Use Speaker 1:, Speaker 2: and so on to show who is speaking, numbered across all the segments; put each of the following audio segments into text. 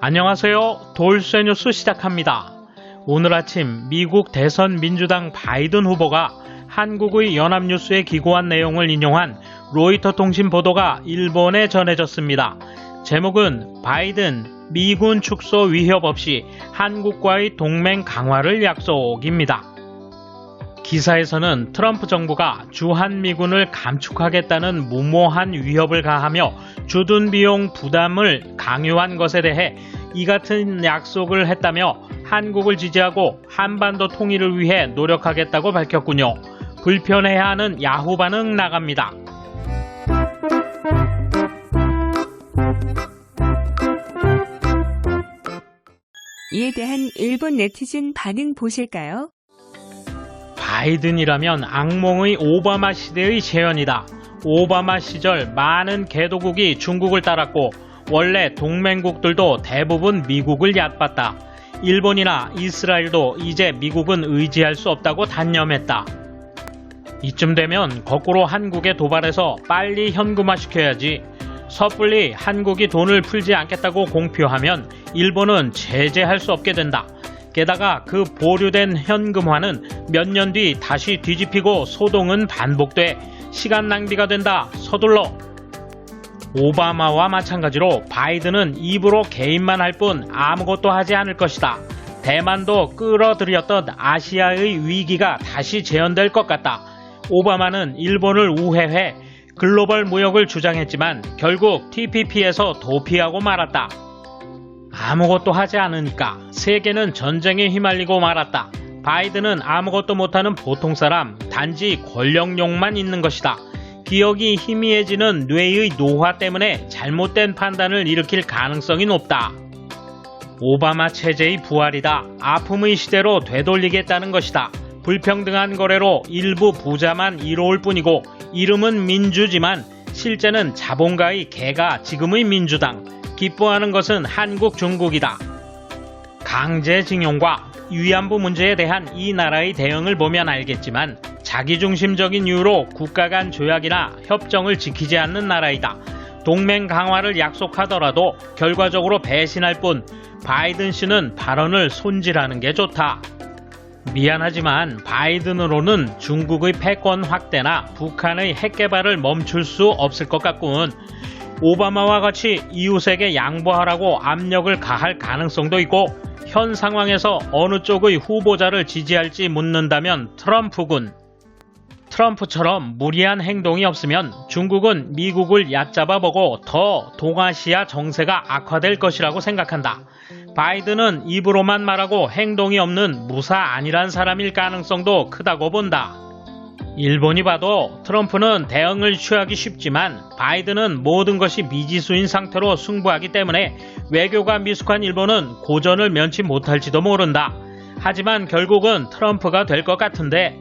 Speaker 1: 안녕하세요. 돌쇠 뉴스 시작합니다. 오늘 아침 미국 대선 민주당 바이든 후보가 한국의 연합뉴스에 기고한 내용을 인용한 로이터 통신 보도가 일본에 전해졌습니다. 제목은 바이든 미군 축소 위협 없이 한국과의 동맹 강화를 약속입니다. 기사에서는 트럼프 정부가 주한미군을 감축하겠다는 무모한 위협을 가하며 주둔 비용 부담을 강요한 것에 대해 이 같은 약속을 했다며 한국을 지지하고 한반도 통일을 위해 노력하겠다고 밝혔군요. 불편해하는 야후 반응 나갑니다.
Speaker 2: 이에 대한 일본 네티즌 반응 보실까요?
Speaker 1: 바이든이라면 악몽의 오바마 시대의 재현이다. 오바마 시절 많은 개도국이 중국을 따랐고 원래 동맹국들도 대부분 미국을 얕봤다. 일본이나 이스라엘도 이제 미국은 의지할 수 없다고 단념했다. 이쯤 되면 거꾸로 한국에 도발해서 빨리 현금화시켜야지. 섣불리 한국이 돈을 풀지 않겠다고 공표하면 일본은 제재할 수 없게 된다. 게다가 그 보류된 현금화는 몇 년 뒤 다시 뒤집히고 소동은 반복돼 시간 낭비가 된다. 서둘러. 오바마와 마찬가지로 바이든은 입으로 개입만 할 뿐 아무것도 하지 않을 것이다. 대만도 끌어들였던 아시아의 위기가 다시 재현될 것 같다. 오바마는 일본을 우회해 글로벌 무역을 주장했지만 결국 TPP에서 도피하고 말았다. 아무것도 하지 않으니까 세계는 전쟁에 휘말리고 말았다. 바이든은 아무것도 못하는 보통 사람, 단지 권력욕만 있는 것이다. 기억이 희미해지는 뇌의 노화 때문에 잘못된 판단을 일으킬 가능성이 높다. 오바마 체제의 부활이다. 아픔의 시대로 되돌리겠다는 것이다. 불평등한 거래로 일부 부자만 이로울 뿐이고 이름은 민주지만 실제는 자본가의 개가 지금의 민주당. 기뻐하는 것은 한국, 중국이다. 강제징용과 위안부 문제에 대한 이 나라의 대응을 보면 알겠지만 자기중심적인 이유로 국가 간 조약이나 협정을 지키지 않는 나라이다. 동맹 강화를 약속하더라도 결과적으로 배신할 뿐 바이든 씨는 발언을 손질하는 게 좋다. 미안하지만 바이든으로는 중국의 패권 확대나 북한의 핵 개발을 멈출 수 없을 것 같군. 오바마와 같이 이웃에게 양보하라고 압력을 가할 가능성도 있고 현 상황에서 어느 쪽의 후보자를 지지할지 묻는다면 트럼프군. 트럼프처럼 무리한 행동이 없으면 중국은 미국을 얕잡아보고 더 동아시아 정세가 악화될 것이라고 생각한다. 바이든은 입으로만 말하고 행동이 없는 무사 아니란 사람일 가능성도 크다고 본다. 일본이 봐도 트럼프는 대응을 취하기 쉽지만 바이든은 모든 것이 미지수인 상태로 승부하기 때문에 외교가 미숙한 일본은 고전을 면치 못할지도 모른다. 하지만 결국은 트럼프가 될 것 같은데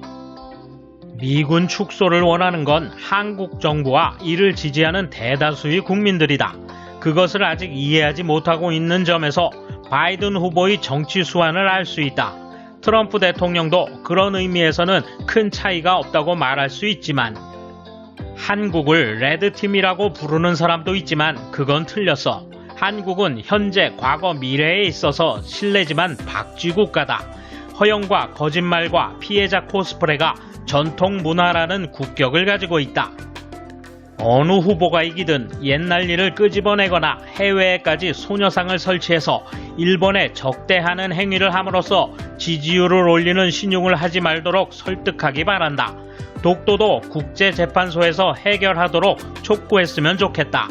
Speaker 1: 미군 축소를 원하는 건 한국 정부와 이를 지지하는 대다수의 국민들이다. 그것을 아직 이해하지 못하고 있는 점에서 바이든 후보의 정치 수완을 알 수 있다. 트럼프 대통령도 그런 의미에서는 큰 차이가 없다고 말할 수 있지만 한국을 레드팀이라고 부르는 사람도 있지만 그건 틀렸어. 한국은 현재, 과거, 미래에 있어서 실례지만 박쥐 국가다. 허영과 거짓말과 피해자 코스프레가 전통 문화라는 국격을 가지고 있다. 어느 후보가 이기든 옛날 일을 끄집어내거나 해외에까지 소녀상을 설치해서 일본에 적대하는 행위를 함으로써 지지율을 올리는 신용을 하지 말도록 설득하기 바란다. 독도도 국제재판소에서 해결하도록 촉구했으면 좋겠다.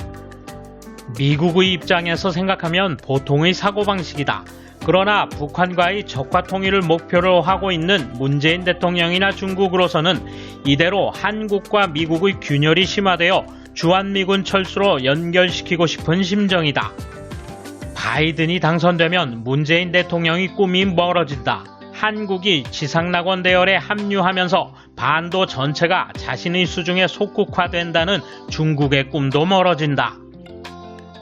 Speaker 1: 미국의 입장에서 생각하면 보통의 사고방식이다. 그러나 북한과의 적화 통일을 목표로 하고 있는 문재인 대통령이나 중국으로서는 이대로 한국과 미국의 균열이 심화되어 주한미군 철수로 연결시키고 싶은 심정이다. 바이든이 당선되면 문재인 대통령의 꿈이 멀어진다. 한국이 지상낙원 대열에 합류하면서 반도 전체가 자신의 수중에 속국화된다는 중국의 꿈도 멀어진다.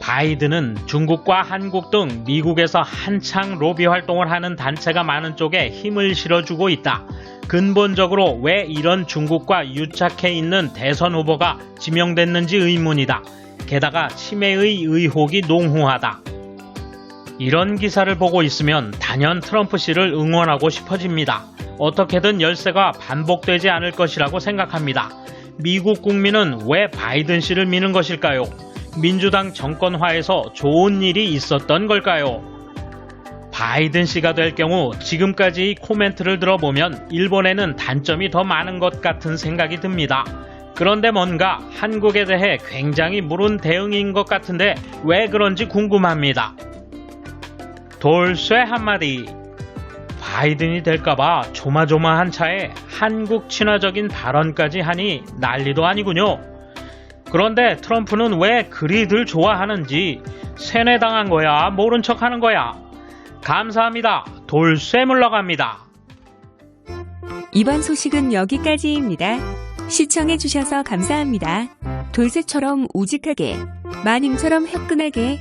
Speaker 1: 바이든은 중국과 한국 등 미국에서 한창 로비 활동을 하는 단체가 많은 쪽에 힘을 실어주고 있다. 근본적으로 왜 이런 중국과 유착해 있는 대선 후보가 지명됐는지 의문이다. 게다가 치매의 의혹이 농후하다. 이런 기사를 보고 있으면 단연 트럼프 씨를 응원하고 싶어집니다. 어떻게든 열세가 반복되지 않을 것이라고 생각합니다. 미국 국민은 왜 바이든 씨를 미는 것일까요? 민주당 정권화에서 좋은 일이 있었던 걸까요? 바이든 씨가 될 경우 지금까지 코멘트를 들어보면 일본에는 단점이 더 많은 것 같은 생각이 듭니다. 그런데 뭔가 한국에 대해 굉장히 무른 대응인 것 같은데 왜 그런지 궁금합니다. 돌쇠 한마디. 바이든이 될까봐 조마조마한 차에 한국 친화적인 발언까지 하니 난리도 아니군요. 그런데 트럼프는 왜 그리들 좋아하는지 세뇌당한 거야, 모른 척 하는 거야. 감사합니다. 돌쇠 물러갑니다.
Speaker 2: 이번 소식은 여기까지입니다. 시청해주셔서 감사합니다. 돌쇠처럼 우직하게, 마님처럼 화끈하게